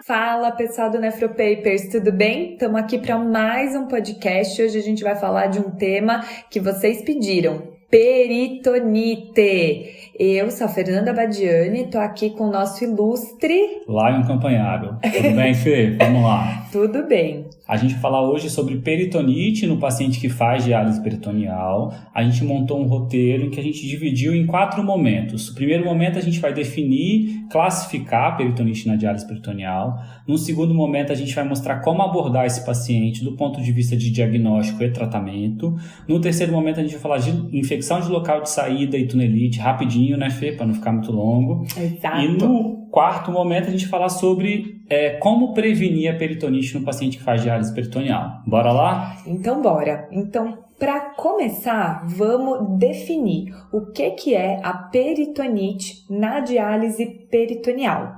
Fala, pessoal do Nefropapers, tudo bem? Estamos aqui para mais um podcast. Hoje a gente vai falar de um tema que vocês pediram, peritonite. Eu sou a Fernanda Badiani, estou aqui com o nosso ilustre... Lion Campanharo. Tudo bem, Fê? Vamos lá. Tudo bem. A gente vai falar hoje sobre peritonite no paciente que faz diálise peritoneal. A gente montou um roteiro em que a gente dividiu em 4 momentos. No primeiro momento a gente vai definir, classificar a peritonite na diálise peritoneal. No segundo momento a gente vai mostrar como abordar esse paciente do ponto de vista de diagnóstico e tratamento. No terceiro momento a gente vai falar de infecção de local de saída e tunelite, rapidinho, né, Fê? Para não ficar muito longo. Exato. E no quarto momento a gente vai falar sobre como prevenir a peritonite no paciente que faz diálise peritoneal. Bora lá? Então, bora. Então, para começar, vamos definir o que é a peritonite na diálise peritoneal.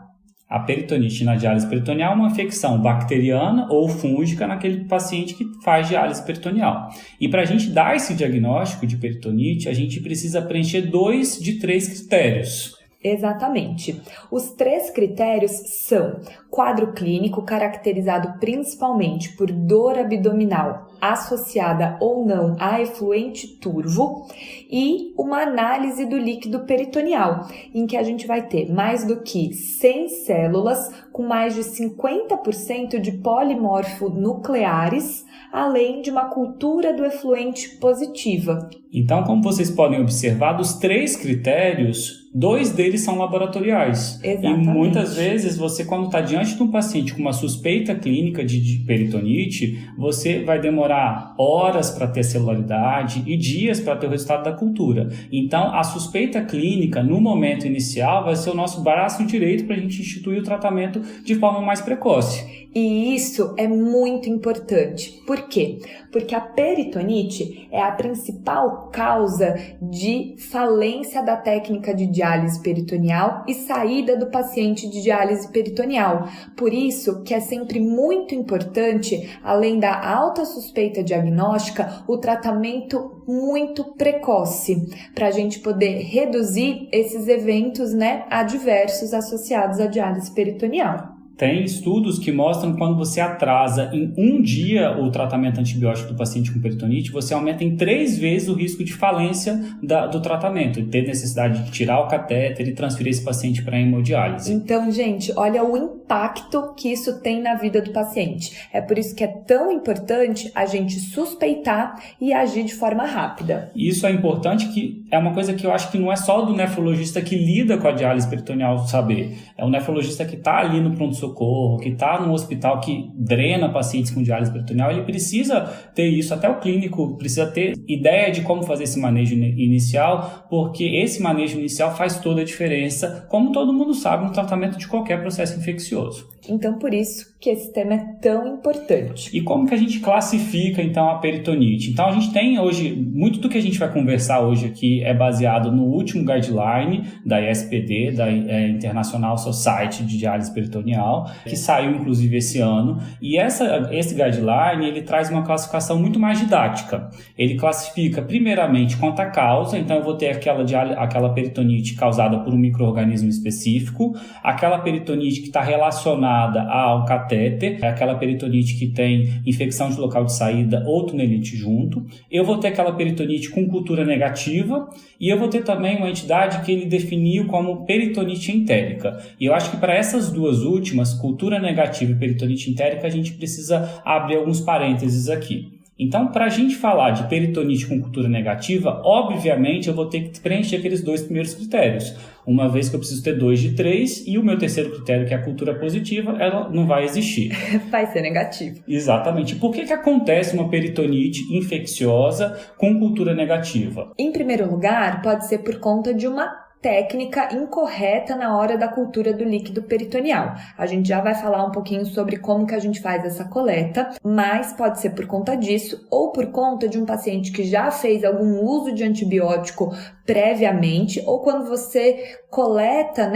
A peritonite na diálise peritoneal é uma infecção bacteriana ou fúngica naquele paciente que faz diálise peritoneal. E para a gente dar esse diagnóstico de peritonite, a gente precisa preencher 2 de 3 critérios. Exatamente. Os 3 critérios são quadro clínico caracterizado principalmente por dor abdominal associada ou não a efluente turvo e uma análise do líquido peritoneal, em que a gente vai ter mais do que 100 células com mais de 50% de polimorfo nucleares, além de uma cultura do efluente positiva. Então, como vocês podem observar, dos 3 critérios, 2 deles são laboratoriais. Exatamente. E muitas vezes você, quando está diante de um paciente com uma suspeita clínica de peritonite, você vai demorar horas para ter celularidade e dias para ter o resultado da cultura. Então, a suspeita clínica, no momento inicial, vai ser o nosso braço direito para a gente instituir o tratamento de forma mais precoce. E isso é muito importante. Por quê? Porque a peritonite é a principal causa de falência da técnica de diálise peritoneal e saída do paciente de diálise peritoneal. Por isso que é sempre muito importante, além da alta suspeita diagnóstica, o tratamento muito precoce, para a gente poder reduzir esses eventos, adversos associados à diálise peritoneal. Tem estudos que mostram que quando você atrasa em 1 dia o tratamento antibiótico do paciente com peritonite, você aumenta em 3 vezes o risco de falência do tratamento, de ter necessidade de tirar o catéter e transferir esse paciente para a hemodiálise. Então, gente, olha o impacto que isso tem na vida do paciente. É por isso que é tão importante a gente suspeitar e agir de forma rápida. Isso é importante, que é uma coisa que eu acho que não é só do nefrologista que lida com a diálise peritoneal saber. É o nefrologista que está ali no pronto-socorro, que está no hospital que drena pacientes com diálise peritoneal, ele precisa ter isso, até o clínico precisa ter ideia de como fazer esse manejo inicial, porque esse manejo inicial faz toda a diferença, como todo mundo sabe, no tratamento de qualquer processo infeccioso. Então, por isso que esse tema é tão importante. E como que a gente classifica, então, a peritonite? Então, a gente tem hoje, muito do que a gente vai conversar hoje aqui é baseado no último guideline da ISPD, da International Society de Diálise Peritoneal, que saiu, inclusive, esse ano. E esse guideline, ele traz uma classificação muito mais didática. Ele classifica, primeiramente, quanto à causa. Então, eu vou ter aquela peritonite causada por um micro-organismo específico, aquela peritonite que está relacionada ao catéter, aquela peritonite que tem infecção de local de saída ou tunelite junto. Eu vou ter aquela peritonite com cultura negativa e eu vou ter também uma entidade que ele definiu como peritonite entérica. E eu acho que para essas 2 últimas, cultura negativa e peritonite entérica, a gente precisa abrir alguns parênteses aqui. Então, para a gente falar de peritonite com cultura negativa, obviamente eu vou ter que preencher aqueles 2 primeiros critérios. Uma vez que eu preciso ter 2 de 3 e o meu terceiro critério, que é a cultura positiva, ela não vai existir. Vai ser negativo. Exatamente. Por que acontece uma peritonite infecciosa com cultura negativa? Em primeiro lugar, pode ser por conta de uma técnica incorreta na hora da cultura do líquido peritoneal. A gente já vai falar um pouquinho sobre como que a gente faz essa coleta, mas pode ser por conta disso ou por conta de um paciente que já fez algum uso de antibiótico previamente, ou quando você coleta,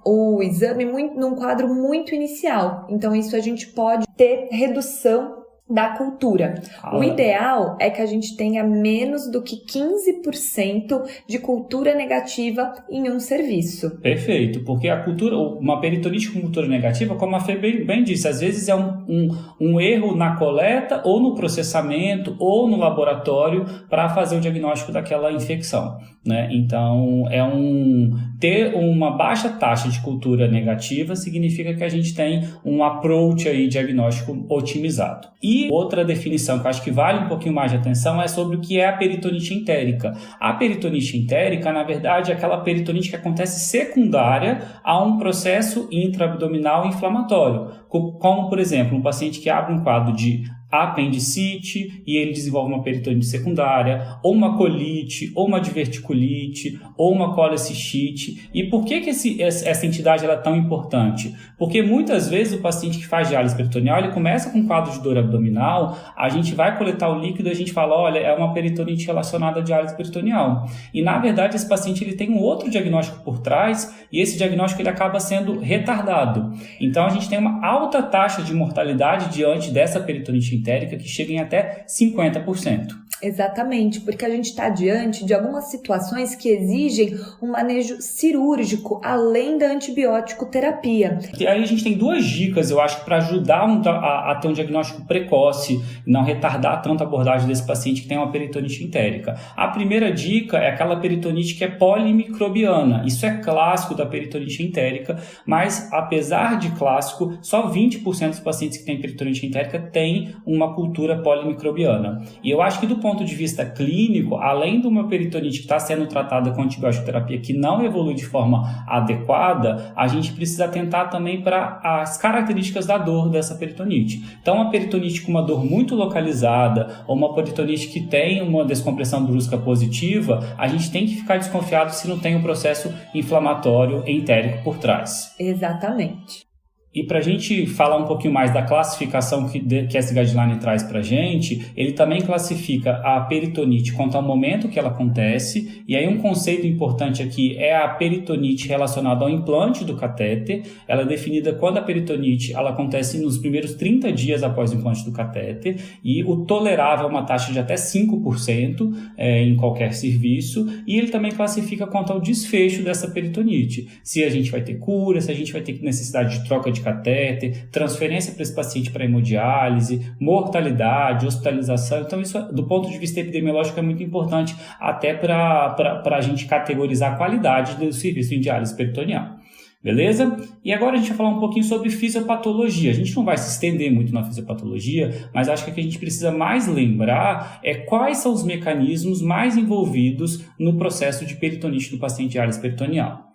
o exame num quadro muito inicial. Então, isso a gente pode ter redução da cultura. O ideal é que a gente tenha menos do que 15% de cultura negativa em um serviço. Perfeito, porque a cultura, uma peritonite com cultura negativa, como a Fê bem disse, às vezes é um erro na coleta, ou no processamento, ou no laboratório para fazer o diagnóstico daquela infecção, né? Então, ter uma baixa taxa de cultura negativa significa que a gente tem um approach aí diagnóstico otimizado. E outra definição que eu acho que vale um pouquinho mais de atenção é sobre o que é a peritonite entérica. A peritonite entérica, na verdade, é aquela peritonite que acontece secundária a um processo intraabdominal inflamatório, como, por exemplo, um paciente que abre um quadro de apendicite e ele desenvolve uma peritonite secundária, ou uma colite, ou uma diverticulite, ou uma colecistite. E por que essa entidade ela é tão importante? Porque muitas vezes o paciente que faz diálise peritoneal, ele começa com um quadro de dor abdominal, a gente vai coletar o líquido e a gente fala, olha, é uma peritonite relacionada à diálise peritoneal. E na verdade esse paciente ele tem um outro diagnóstico por trás e esse diagnóstico ele acaba sendo retardado. Então a gente tem uma alta taxa de mortalidade diante dessa peritonite entérica que chega em até 50%. Exatamente, porque a gente está diante de algumas situações que exigem um manejo cirúrgico além da antibiótico terapia. E aí a gente tem duas dicas, eu acho, para ajudar a ter um diagnóstico precoce e não retardar tanto a abordagem desse paciente que tem uma peritonite entérica. A primeira dica é aquela peritonite que é polimicrobiana. Isso é clássico da peritonite entérica, mas apesar de clássico, só 20% dos pacientes que têm peritonite entérica têm uma cultura polimicrobiana. E eu acho que do ponto de vista clínico, além de uma peritonite que está sendo tratada com antibiótico terapia que não evolui de forma adequada, a gente precisa atentar também para as características da dor dessa peritonite. Então, uma peritonite com uma dor muito localizada ou uma peritonite que tem uma descompressão brusca positiva, a gente tem que ficar desconfiado se não tem um processo inflamatório entérico por trás. Exatamente. E para a gente falar um pouquinho mais da classificação que esse guideline traz para a gente, ele também classifica a peritonite quanto ao momento que ela acontece, e aí um conceito importante aqui é a peritonite relacionada ao implante do catéter. Ela é definida quando a peritonite ela acontece nos primeiros 30 dias após o implante do catéter, e o tolerável é uma taxa de até 5% em qualquer serviço, e ele também classifica quanto ao desfecho dessa peritonite, se a gente vai ter cura, se a gente vai ter necessidade de troca de catéter, transferência para esse paciente para hemodiálise, mortalidade, hospitalização. Então isso, do ponto de vista epidemiológico, é muito importante até para a gente categorizar a qualidade do serviço em diálise peritoneal. Beleza? E agora a gente vai falar um pouquinho sobre fisiopatologia. A gente não vai se estender muito na fisiopatologia, mas acho que o que a gente precisa mais lembrar é quais são os mecanismos mais envolvidos no processo de peritonite do paciente de diálise peritoneal.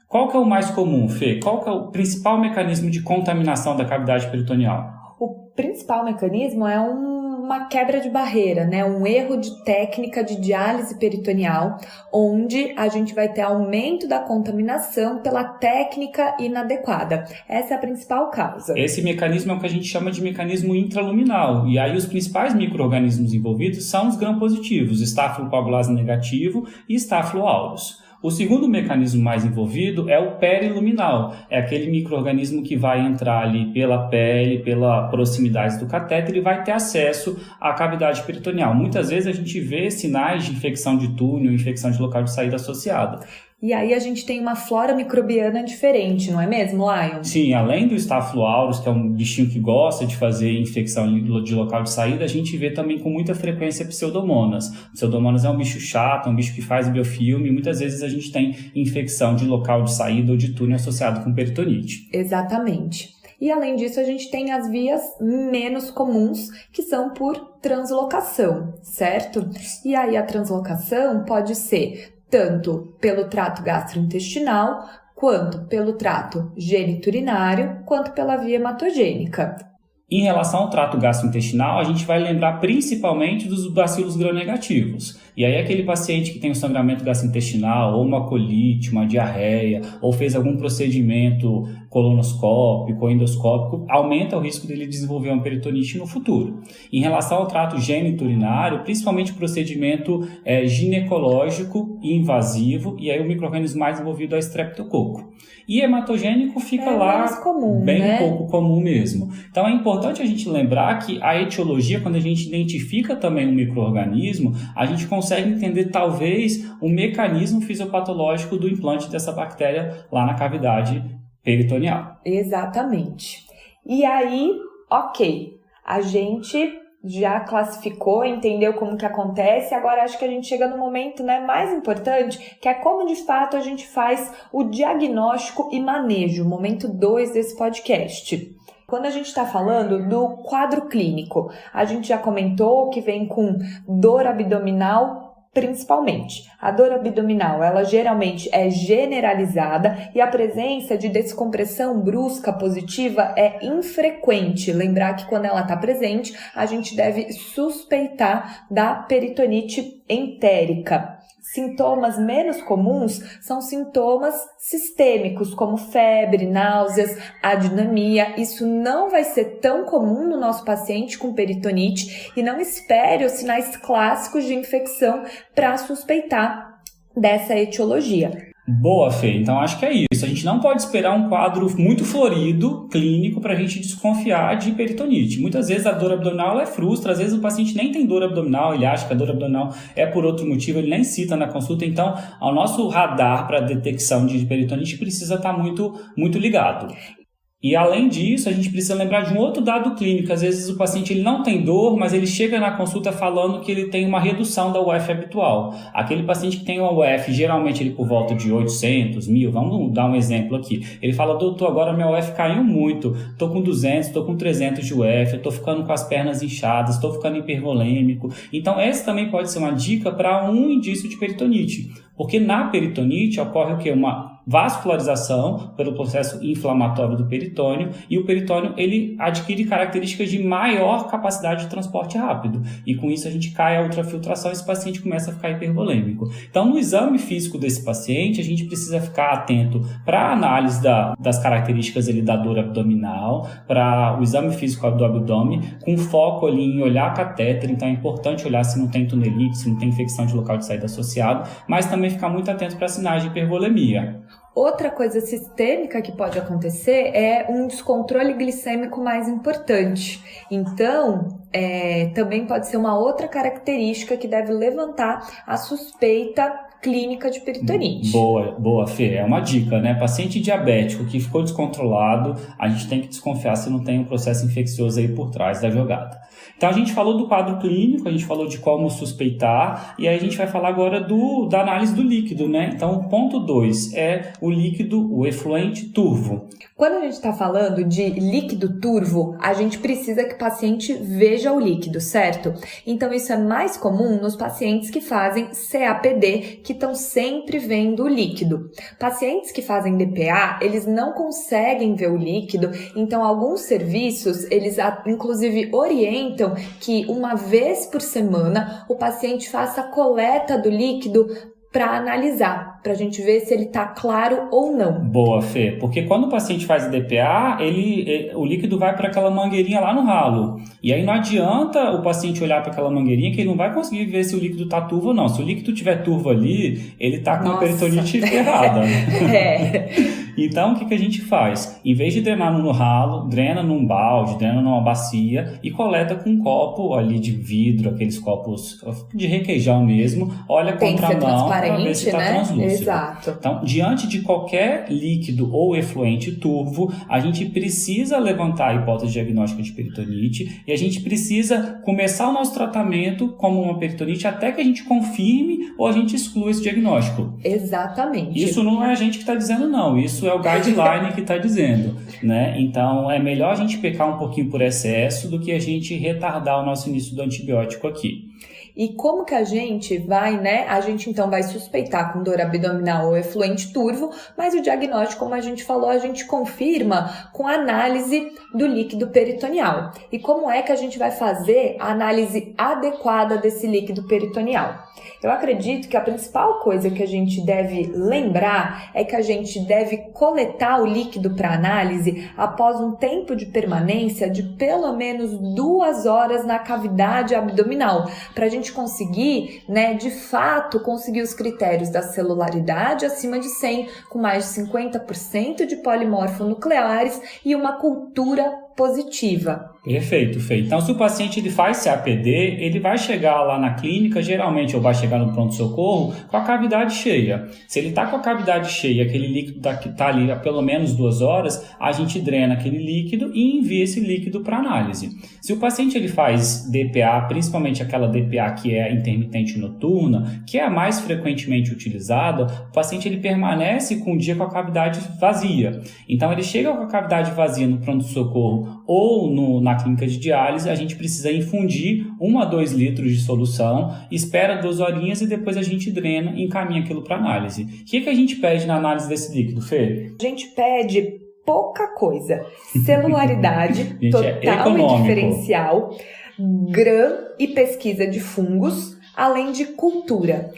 Qual que é o mais comum, Fê? Qual que é o principal mecanismo de contaminação da cavidade peritoneal? O principal mecanismo é uma quebra de barreira, né? Um erro de técnica de diálise peritoneal, onde a gente vai ter aumento da contaminação pela técnica inadequada. Essa é a principal causa. Esse mecanismo é o que a gente chama de mecanismo intraluminal. E aí os principais micro-organismos envolvidos são os gram-positivos, Staphylococcus negativo e Staphylo aureus. O segundo mecanismo mais envolvido é o periluminal. É aquele micro-organismo que vai entrar ali pela pele, pela proximidade do catéter e vai ter acesso à cavidade peritoneal. Muitas vezes a gente vê sinais de infecção de túnel, infecção de local de saída associada. E aí a gente tem uma flora microbiana diferente, não é mesmo, Lion? Sim, além do Staphylo aureus, que é um bichinho que gosta de fazer infecção de local de saída, a gente vê também com muita frequência Pseudomonas. Pseudomonas é um bicho chato, é um bicho que faz biofilme, e muitas vezes a gente tem infecção de local de saída ou de túnel associado com peritonite. Exatamente. E além disso, a gente tem as vias menos comuns, que são por translocação, certo? E aí a translocação pode ser tanto pelo trato gastrointestinal, quanto pelo trato geniturinário, quanto pela via hematogênica. Em relação ao trato gastrointestinal, a gente vai lembrar principalmente dos bacilos gram-negativos. E aí aquele paciente que tem um sangramento gastrointestinal, ou uma colite, uma diarreia, ou fez algum procedimento colonoscópico ou endoscópico, aumenta o risco dele desenvolver uma peritonite no futuro. Em relação ao trato geniturinário, principalmente procedimento ginecológico e invasivo, e aí o micro-organismo mais envolvido é o Streptococcus. E hematogênico fica lá mais comum, bem né? pouco comum mesmo. Então é importante importante a gente lembrar que a etiologia, quando a gente identifica também um micro-organismo, a gente consegue entender talvez o mecanismo fisiopatológico do implante dessa bactéria lá na cavidade peritoneal. Exatamente. E aí, ok, a gente já classificou, entendeu como que acontece, agora acho que a gente chega no momento, né, mais importante, que é como de fato a gente faz o diagnóstico e manejo, momento 2 desse podcast. Quando a gente está falando do quadro clínico, a gente já comentou que vem com dor abdominal, principalmente. A dor abdominal, ela geralmente é generalizada e a presença de descompressão brusca positiva é infrequente. Lembrar que quando ela está presente, a gente deve suspeitar da peritonite entérica. Sintomas menos comuns são sintomas sistêmicos, como febre, náuseas, adinamia. Isso não vai ser tão comum no nosso paciente com peritonite e não espere os sinais clássicos de infecção para suspeitar dessa etiologia. Boa, Fê. Então, acho que é isso. A gente não pode esperar um quadro muito florido, clínico, para a gente desconfiar de peritonite. Muitas vezes a dor abdominal frustra, às vezes o paciente nem tem dor abdominal, ele acha que a dor abdominal é por outro motivo, ele nem cita na consulta. Então, o nosso radar para detecção de peritonite precisa estar muito ligado. E além disso, a gente precisa lembrar de um outro dado clínico. Às vezes o paciente ele não tem dor, mas ele chega na consulta falando que ele tem uma redução da UF habitual. Aquele paciente que tem uma UF, geralmente ele por volta de 800, 1000, vamos dar um exemplo aqui. Ele fala, doutor, agora minha UF caiu muito, estou com 200, estou com 300 de UF, estou ficando com as pernas inchadas, estou ficando hipervolêmico. Então essa também pode ser uma dica para um indício de peritonite. Porque na peritonite ocorre o quê? Uma vascularização pelo processo inflamatório do peritônio e o peritônio ele adquire características de maior capacidade de transporte rápido e com isso a gente cai a ultrafiltração e esse paciente começa a ficar hipervolêmico. Então no exame físico desse paciente a gente precisa ficar atento para a análise das características ali da dor abdominal, para o exame físico do abdômen com foco ali em olhar a catéter, então é importante olhar se não tem tunelite, se não tem infecção de local de saída associado, mas também ficar muito atento para sinais de hipervolemia. Outra coisa sistêmica que pode acontecer é um descontrole glicêmico mais importante. Então, também pode ser uma outra característica que deve levantar a suspeita clínica de peritonite. Boa, Fê. É uma dica, né? Paciente diabético que ficou descontrolado, a gente tem que desconfiar se não tem um processo infeccioso aí por trás da jogada. Então, a gente falou do quadro clínico, a gente falou de como suspeitar, e aí a gente vai falar agora da análise do líquido, né? Então, o ponto 2 é o líquido, o efluente turvo. Quando a gente está falando de líquido turvo, a gente precisa que o paciente veja o líquido, certo? Então, isso é mais comum nos pacientes que fazem CAPD, que estão sempre vendo o líquido. Pacientes que fazem DPA, eles não conseguem ver o líquido, então alguns serviços, eles inclusive orientam que uma vez por semana o paciente faça a coleta do líquido para analisar, para a gente ver se ele está claro ou não. Boa, Fê, porque quando o paciente faz DPA, o líquido vai para aquela mangueirinha lá no ralo. E aí não adianta o paciente olhar para aquela mangueirinha que ele não vai conseguir ver se o líquido está turvo ou não. Se o líquido tiver turvo ali, ele está com a peritonite ferrada. Então, o que a gente faz? Em vez de drenar no ralo, drena num balde, drena numa bacia e coleta com um copo ali de vidro, aqueles copos de requeijão mesmo, olha contra a mão para ver se está translúcido. Exato. Então, diante de qualquer líquido ou efluente turvo, a gente precisa levantar a hipótese diagnóstica de peritonite e a gente precisa começar o nosso tratamento como uma peritonite até que a gente confirme ou a gente exclua esse diagnóstico. Exatamente. Isso não é a gente que está dizendo, não. Isso é o guideline que está dizendo, né? Então, é melhor a gente pecar um pouquinho por excesso do que a gente retardar o nosso início do antibiótico aqui. E como que a gente vai, né? A gente então vai suspeitar com dor abdominal ou efluente turvo, mas o diagnóstico, como a gente falou, a gente confirma com a análise do líquido peritoneal. E como é que a gente vai fazer a análise adequada desse líquido peritoneal? Eu acredito que a principal coisa que a gente deve lembrar é que a gente deve coletar o líquido para análise após um tempo de permanência de pelo menos 2 horas na cavidade abdominal, para a gente conseguir, né, de fato, conseguir os critérios da celularidade acima de 100, com mais de 50% de polimorfonucleares e uma cultura positiva. Perfeito, Fê. Então, se o paciente ele faz CAPD, ele vai chegar lá na clínica, geralmente, ou vai chegar no pronto-socorro, com a cavidade cheia. Se ele está com a cavidade cheia, aquele líquido que está ali há pelo menos 2 horas, a gente drena aquele líquido e envia esse líquido para análise. Se o paciente ele faz DPA, principalmente aquela DPA que é intermitente noturna, que é a mais frequentemente utilizada, o paciente ele permanece com o dia com a cavidade vazia. Então, ele chega com a cavidade vazia no pronto-socorro ou na clínica de diálise, a gente precisa infundir 1 a 2 litros de solução, espera 2 horinhas e depois a gente drena e encaminha aquilo para análise. O que a gente pede na análise desse líquido, Fê? A gente pede pouca coisa. Celularidade, total e diferencial, GRAM e pesquisa de fungos, além de cultura.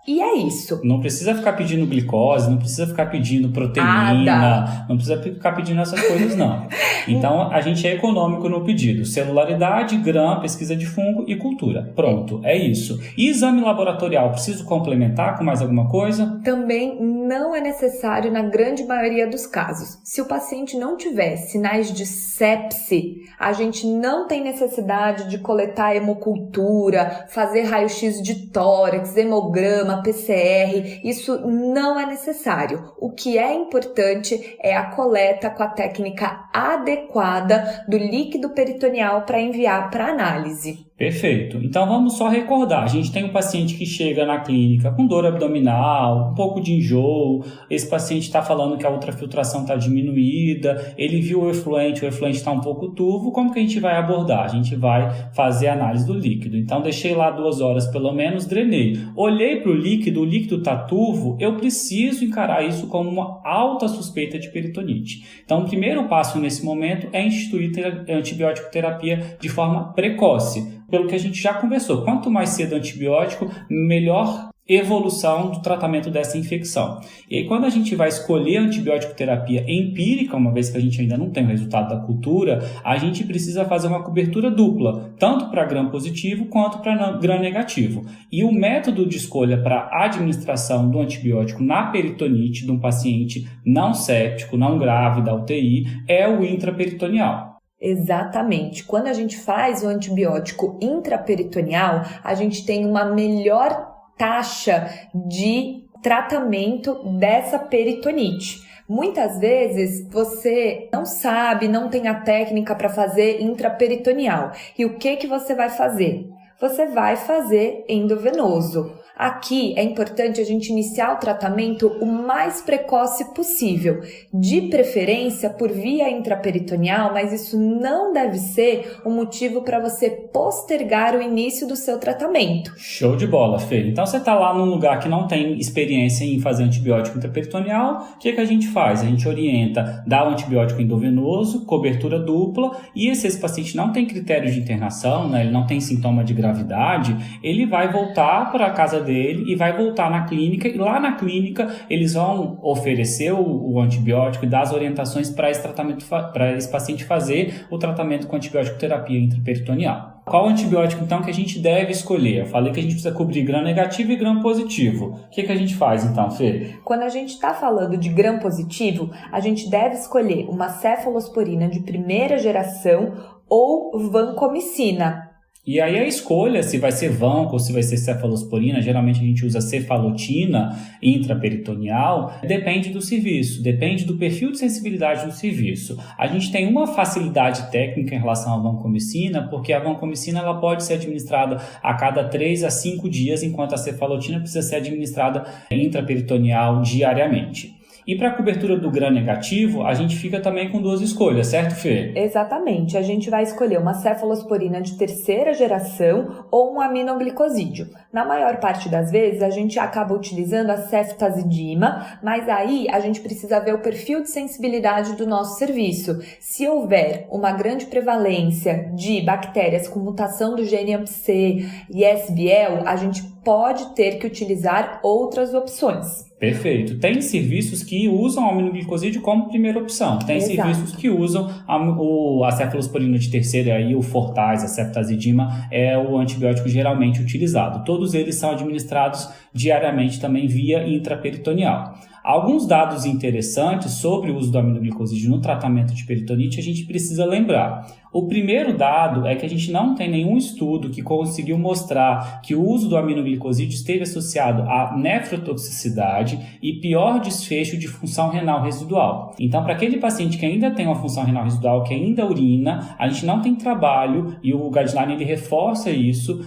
E é isso. Não precisa ficar pedindo glicose, não precisa ficar pedindo proteína, não precisa ficar pedindo essas coisas, não. Então, a gente é econômico no pedido. Celularidade, GRAM, pesquisa de fungo e cultura. Pronto, é isso. E exame laboratorial, preciso complementar com mais alguma coisa? Também não é necessário na grande maioria dos casos. Se o paciente não tiver sinais de sepse, a gente não tem necessidade de coletar hemocultura, fazer raio-x de tórax, hemograma, PCR, isso não é necessário. O que é importante é a coleta com a técnica adequada do líquido peritoneal para enviar para análise. Perfeito. Então vamos só recordar. A gente tem um paciente que chega na clínica com dor abdominal, um pouco de enjoo. Esse paciente está falando que a ultrafiltração está diminuída. Ele viu o efluente está um pouco turvo. Como que a gente vai abordar? A gente vai fazer a análise do líquido. Então deixei lá 2 horas pelo menos, drenei. Olhei para o líquido está turvo. Eu preciso encarar isso como uma alta suspeita de peritonite. Então o primeiro passo nesse momento é instituir antibiótico terapia de forma precoce. Pelo que a gente já conversou, quanto mais cedo o antibiótico, melhor evolução do tratamento dessa infecção. E aí, quando a gente vai escolher a antibiótico terapia empírica, uma vez que a gente ainda não tem o resultado da cultura, a gente precisa fazer uma cobertura dupla, tanto para gram positivo quanto para gram negativo. E o método de escolha para administração do antibiótico na peritonite de um paciente não séptico, não grave da UTI, é o intraperitoneal. Exatamente. Quando a gente faz o antibiótico intraperitoneal, a gente tem uma melhor taxa de tratamento dessa peritonite. Muitas vezes você não sabe, não tem a técnica para fazer intraperitoneal. E o que você vai fazer? Você vai fazer endovenoso. Aqui é importante a gente iniciar o tratamento o mais precoce possível, de preferência por via intraperitoneal, mas isso não deve ser um motivo para você postergar o início do seu tratamento. Show de bola, Fê. Então você está lá num lugar que não tem experiência em fazer antibiótico intraperitoneal, o que a gente faz? A gente orienta, dá o antibiótico endovenoso, cobertura dupla, e se esse paciente não tem critério de internação, né, ele não tem sintoma de gravidade, ele vai voltar para a casa dele e vai voltar na clínica, e lá na clínica eles vão oferecer o antibiótico e dar as orientações para esse tratamento, para esse paciente fazer o tratamento com antibiótico terapia intraperitoneal. Qual antibiótico então que a gente deve escolher? Eu falei que a gente precisa cobrir gram negativo e gram positivo. O que a gente faz então, Fê? Quando a gente está falando de gram positivo, a gente deve escolher uma cefalosporina de primeira geração ou vancomicina. E aí a escolha se vai ser vanco ou se vai ser cefalosporina, geralmente a gente usa cefalotina intraperitoneal, depende do serviço, depende do perfil de sensibilidade do serviço. A gente tem uma facilidade técnica em relação à vancomicina, porque a vancomicina ela pode ser administrada a cada 3 a 5 dias, enquanto a cefalotina precisa ser administrada intraperitoneal diariamente. E para a cobertura do gram negativo, a gente fica também com 2 escolhas, certo, Fê? Exatamente. A gente vai escolher uma cefalosporina de terceira geração ou um aminoglicosídeo. Na maior parte das vezes, a gente acaba utilizando a ceftazidima, mas aí a gente precisa ver o perfil de sensibilidade do nosso serviço. Se houver uma grande prevalência de bactérias com mutação do gene AMP-C e SBL, a gente pode ter que utilizar outras opções. Perfeito. Tem serviços que usam o aminoglicosídeo como primeira opção. Tem serviços que usam a cefalosporina de terceira e o Fortais, a ceftazidima, é o antibiótico geralmente utilizado. Todos eles são administrados diariamente também via intraperitoneal. Alguns dados interessantes sobre o uso do aminoglicosídeo no tratamento de peritonite a gente precisa lembrar. O primeiro dado é que a gente não tem nenhum estudo que conseguiu mostrar que o uso do aminoglicosídeo esteve associado a nefrotoxicidade e pior desfecho de função renal residual. Então, para aquele paciente que ainda tem uma função renal residual, que ainda urina, a gente não tem trabalho, e o guideline ele reforça isso,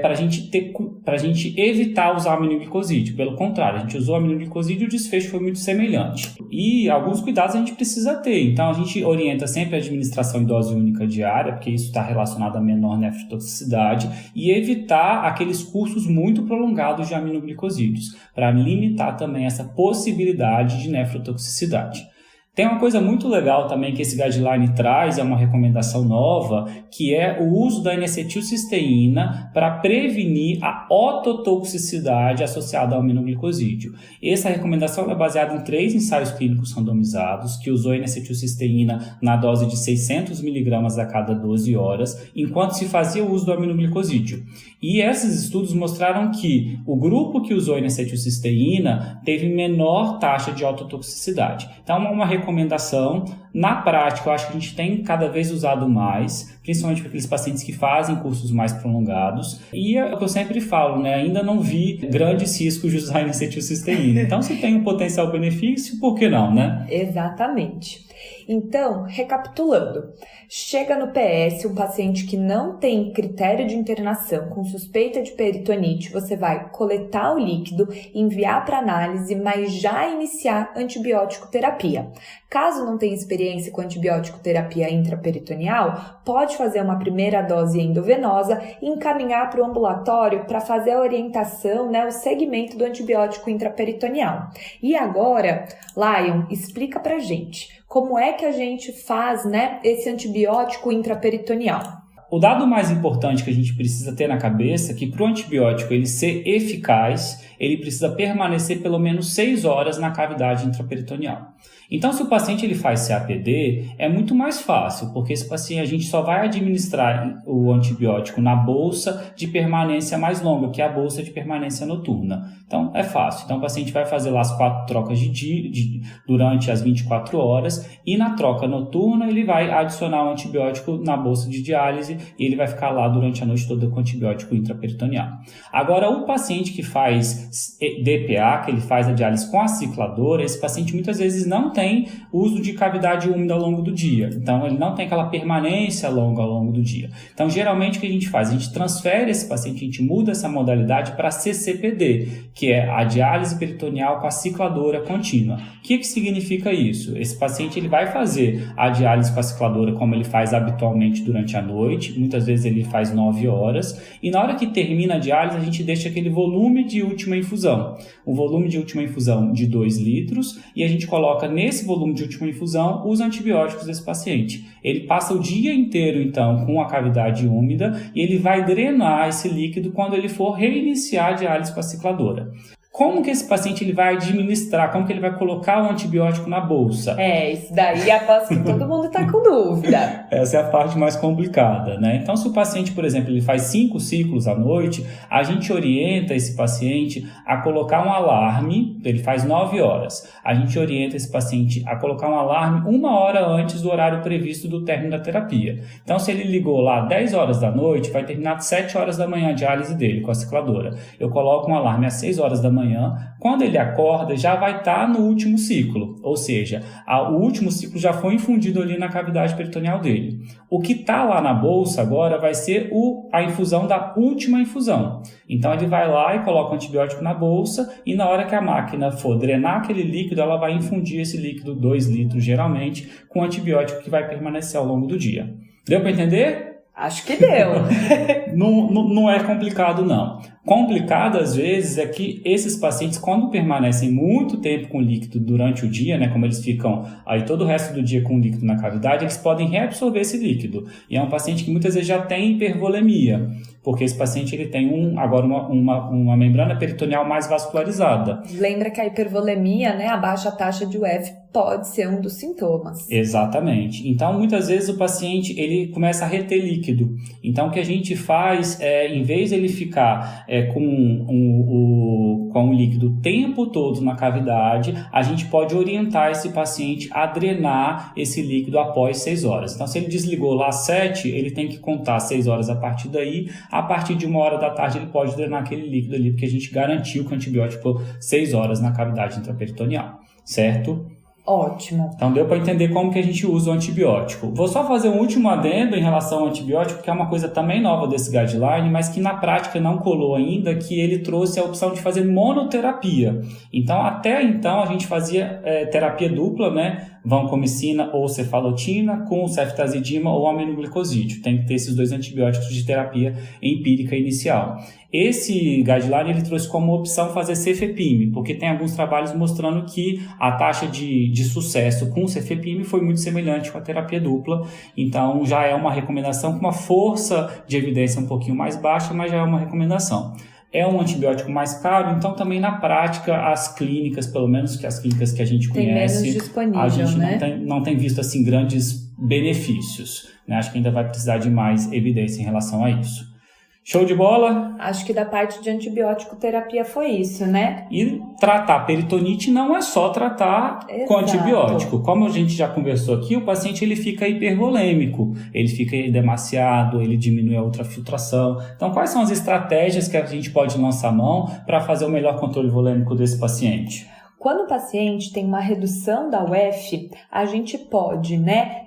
para a gente evitar usar aminoglicosídeo. Pelo contrário, a gente usou aminoglicosídeo e o desfecho foi muito semelhante. E alguns cuidados a gente precisa ter. Então, a gente orienta sempre a administração em dose única diária, porque isso está relacionado a menor nefrotoxicidade, e evitar aqueles cursos muito prolongados de aminoglicosídeos, para limitar também essa possibilidade de nefrotoxicidade. Tem uma coisa muito legal também que esse guideline traz, é uma recomendação nova, que é o uso da N-acetilcisteína para prevenir a ototoxicidade associada ao aminoglicosídeo. Essa recomendação é baseada em 3 ensaios clínicos randomizados, que usou N-acetilcisteína na dose de 600 mg a cada 12 horas, enquanto se fazia o uso do aminoglicosídeo. E esses estudos mostraram que o grupo que usou N-acetilcisteína teve menor taxa de ototoxicidade. Então, uma recomendação. Na prática, eu acho que a gente tem cada vez usado mais, principalmente para aqueles pacientes que fazem cursos mais prolongados. E é o que eu sempre falo, né? Ainda não vi grandes riscos de usar N-acetilcisteína. Então, se tem um potencial benefício, por que não, né? Exatamente. Então, recapitulando, chega no PS um paciente que não tem critério de internação com suspeita de peritonite, você vai coletar o líquido, enviar para análise, mas já iniciar antibiótico terapia. Caso não tenha experiência com antibiótico terapia intraperitoneal, pode fazer uma primeira dose endovenosa e encaminhar para o ambulatório para fazer a orientação, o segmento do antibiótico intraperitoneal. E agora, Lion, explica pra gente como é que a gente faz, esse antibiótico intraperitoneal. O dado mais importante que a gente precisa ter na cabeça é que para o antibiótico ele ser eficaz, ele precisa permanecer pelo menos 6 horas na cavidade intraperitoneal. Então, se o paciente ele faz CAPD, é muito mais fácil, porque esse paciente a gente só vai administrar o antibiótico na bolsa de permanência mais longa, que é a bolsa de permanência noturna. Então, é fácil. Então, o paciente vai fazer lá as 4 trocas durante as 24 horas e na troca noturna ele vai adicionar o antibiótico na bolsa de diálise e ele vai ficar lá durante a noite toda com antibiótico intraperitoneal. Agora, o paciente que faz DPA, que ele faz a diálise com a cicladora, esse paciente muitas vezes não tem uso de cavidade úmida ao longo do dia. Então, ele não tem aquela permanência longa ao longo do dia. Então, geralmente, o que a gente faz? A gente transfere esse paciente, a gente muda essa modalidade para CCPD, que é a diálise peritoneal com a cicladora contínua. O que significa isso? Esse paciente ele vai fazer a diálise com a cicladora como ele faz habitualmente durante a noite. Muitas vezes ele faz 9 horas. E na hora que termina a diálise, a gente deixa aquele volume de última infusão. O volume de última infusão de 2 litros e a gente coloca nesse volume de última infusão os antibióticos desse paciente. Ele passa o dia inteiro, então, com a cavidade úmida e ele vai drenar esse líquido quando ele for reiniciar a diálise com a cicladora. Como que esse paciente ele vai administrar, como que ele vai colocar o antibiótico na bolsa? Isso daí aposto que todo mundo está com dúvida. Essa é a parte mais complicada, né? Então, se o paciente, por exemplo, ele faz 5 ciclos à noite, a gente orienta esse paciente a colocar um alarme, ele faz 9 horas. A gente orienta esse paciente a colocar um alarme 1 hora antes do horário previsto do término da terapia. Então, se ele ligou lá 10 horas da noite, vai terminar às 7 horas da manhã a diálise dele com a cicladora. Eu coloco um alarme às 6 horas da manhã. Quando ele acorda, já vai estar no último ciclo, ou seja, o último ciclo já foi infundido ali na cavidade peritoneal dele. O que está lá na bolsa agora vai ser a infusão da última infusão. Então ele vai lá e coloca o antibiótico na bolsa e na hora que a máquina for drenar aquele líquido, ela vai infundir esse líquido, 2 litros geralmente, com antibiótico que vai permanecer ao longo do dia. Deu para entender? Acho que deu. Não é complicado, não. Complicado, às vezes, é que esses pacientes, quando permanecem muito tempo com líquido durante o dia, como eles ficam aí todo o resto do dia com líquido na cavidade, eles podem reabsorver esse líquido. E é um paciente que muitas vezes já tem hipervolemia, porque esse paciente ele tem agora uma membrana peritoneal mais vascularizada. Lembra que a hipervolemia, a baixa taxa de UF, pode ser um dos sintomas. Exatamente. Então, muitas vezes o paciente ele começa a reter líquido. Então, o que a gente faz é, em vez de ele ficar com o líquido o tempo todo na cavidade, a gente pode orientar esse paciente a drenar esse líquido após 6 horas. Então, se ele desligou lá às 7, ele tem que contar 6 horas a partir daí. A partir de 1h da tarde, ele pode drenar aquele líquido ali, porque a gente garantiu que o antibiótico ficou 6 horas na cavidade intraperitoneal, certo? Ótimo. Então deu para entender como que a gente usa o antibiótico. Vou só fazer um último adendo em relação ao antibiótico, que é uma coisa também nova desse guideline, mas que na prática não colou ainda, que ele trouxe a opção de fazer monoterapia. Então até então a gente fazia terapia dupla, né? Vancomicina ou cefalotina com ceftazidima ou aminoglicosídeo. Tem que ter esses 2 antibióticos de terapia empírica inicial. Esse guideline ele trouxe como opção fazer cefepime, porque tem alguns trabalhos mostrando que a taxa de sucesso com o cefepime foi muito semelhante com a terapia dupla. Então já é uma recomendação com uma força de evidência um pouquinho mais baixa, mas já é uma recomendação. É um antibiótico mais caro, então também na prática as clínicas, pelo menos que as clínicas que a gente conhece, menos disponível, a gente né? não tem visto assim grandes benefícios, né? Acho que ainda vai precisar de mais evidência em relação a isso. Show de bola? Acho que da parte de antibiótico terapia foi isso, né? E tratar peritonite não é só tratar com antibiótico. Como a gente já conversou aqui, o paciente ele fica hipervolêmico, ele fica edemaciado, ele diminui a ultrafiltração. Então, quais são as estratégias que a gente pode lançar mão para fazer o melhor controle volêmico desse paciente? Quando o paciente tem uma redução da UF, a gente pode,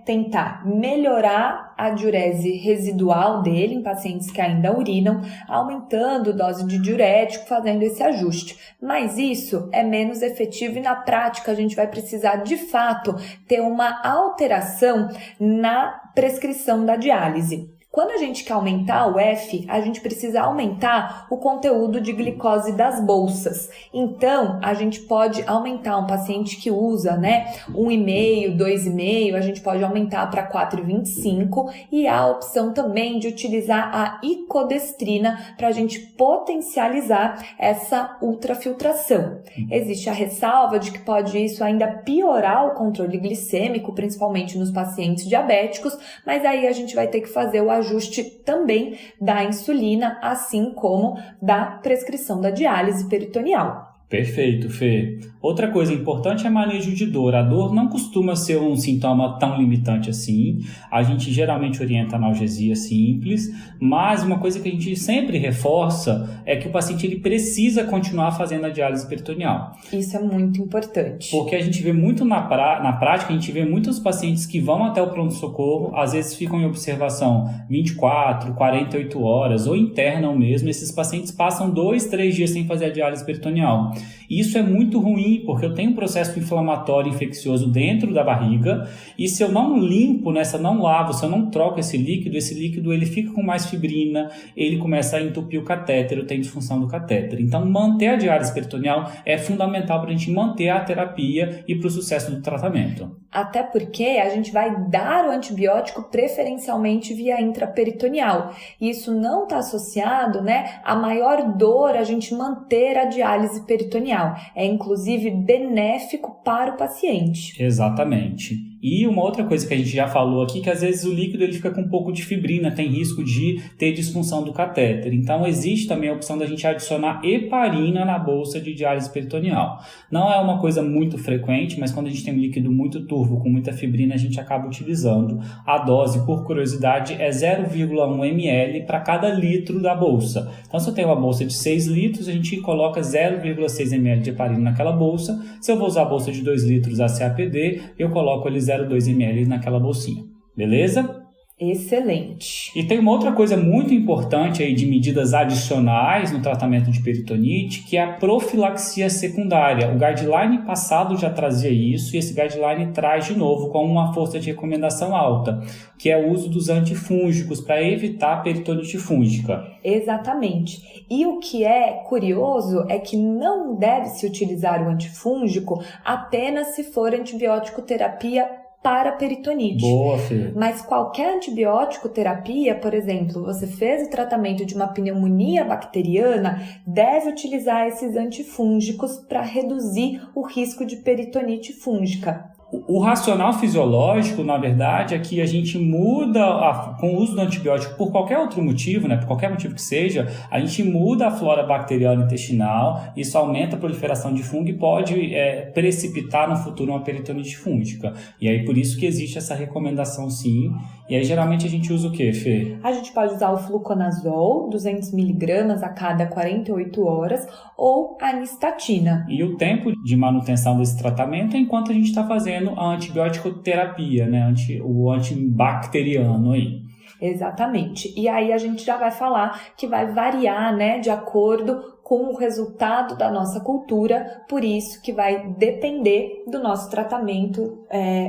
tentar melhorar a diurese residual dele em pacientes que ainda urinam, aumentando dose de diurético, fazendo esse ajuste. Mas isso é menos efetivo e na prática a gente vai precisar de fato ter uma alteração na prescrição da diálise. Quando a gente quer aumentar o F, a gente precisa aumentar o conteúdo de glicose das bolsas. Então, a gente pode aumentar um paciente que usa, 1,5, 2,5, a gente pode aumentar para 4,25 e há a opção também de utilizar a icodestrina para a gente potencializar essa ultrafiltração. Existe a ressalva de que pode isso ainda piorar o controle glicêmico, principalmente nos pacientes diabéticos, mas aí a gente vai ter que fazer o ajuste também da insulina, assim como da prescrição da diálise peritoneal. Perfeito, Fê. Outra coisa importante é manejo de dor. A dor não costuma ser um sintoma tão limitante assim. A gente geralmente orienta analgesia simples, mas uma coisa que a gente sempre reforça é que o paciente ele precisa continuar fazendo a diálise peritoneal. Isso é muito importante. Porque a gente vê muito na prática, a gente vê muitos pacientes que vão até o pronto-socorro, às vezes ficam em observação 24, 48 horas ou internam mesmo. Esses pacientes passam 2, 3 dias sem fazer a diálise peritoneal. Isso é muito ruim, porque eu tenho um processo inflamatório infeccioso dentro da barriga e se eu não limpo, se eu não lavo, se eu não troco esse líquido ele fica com mais fibrina, ele começa a entupir o catéter, tem disfunção do catéter. Então, manter a diálise peritoneal é fundamental para a gente manter a terapia e para o sucesso do tratamento. Até porque a gente vai dar o antibiótico preferencialmente via intraperitoneal. E isso não está associado, a maior dor a gente manter a diálise peritoneal. É inclusive benéfico para o paciente. Exatamente. E uma outra coisa que a gente já falou aqui, que às vezes o líquido ele fica com um pouco de fibrina, tem risco de ter disfunção do catéter. Então existe também a opção da gente adicionar heparina na bolsa de diálise peritoneal. Não é uma coisa muito frequente, mas quando a gente tem um líquido muito turvo, com muita fibrina, a gente acaba utilizando. A dose, por curiosidade, é 0,1 ml para cada litro da bolsa. Então se eu tenho uma bolsa de 6 litros, a gente coloca 0,6 ml de heparina naquela bolsa. Se eu vou usar a bolsa de 2 litros ACAPD, eu coloco ali 0,2 ml naquela bolsinha. Beleza? Excelente. E tem uma outra coisa muito importante aí de medidas adicionais no tratamento de peritonite, que é a profilaxia secundária. O guideline passado já trazia isso e esse guideline traz de novo com uma força de recomendação alta, que é o uso dos antifúngicos para evitar a peritonite fúngica. Exatamente. E o que é curioso é que não deve-se utilizar o antifúngico apenas se for antibiótico terapia para peritonite. Boa, Fê. Mas qualquer antibiótico terapia, por exemplo, você fez o tratamento de uma pneumonia bacteriana, deve utilizar esses antifúngicos para reduzir o risco de peritonite fúngica. O racional fisiológico, na verdade, é que a gente muda, com o uso do antibiótico por qualquer outro motivo, né, por qualquer motivo que seja, a gente muda a flora bacteriana intestinal, isso aumenta a proliferação de fungo e pode precipitar no futuro uma peritonite fúngica. E aí por isso que existe essa recomendação sim. E aí geralmente a gente usa o quê, Fê? A gente pode usar o fluconazol, 200 mg a cada 48 horas, ou a anistatina. E o tempo de manutenção desse tratamento é enquanto a gente está fazendo a antibiótico terapia, né? O antibacteriano aí. Exatamente. E aí a gente já vai falar que vai variar, né, de acordo com o resultado da nossa cultura, por isso que vai depender do nosso tratamento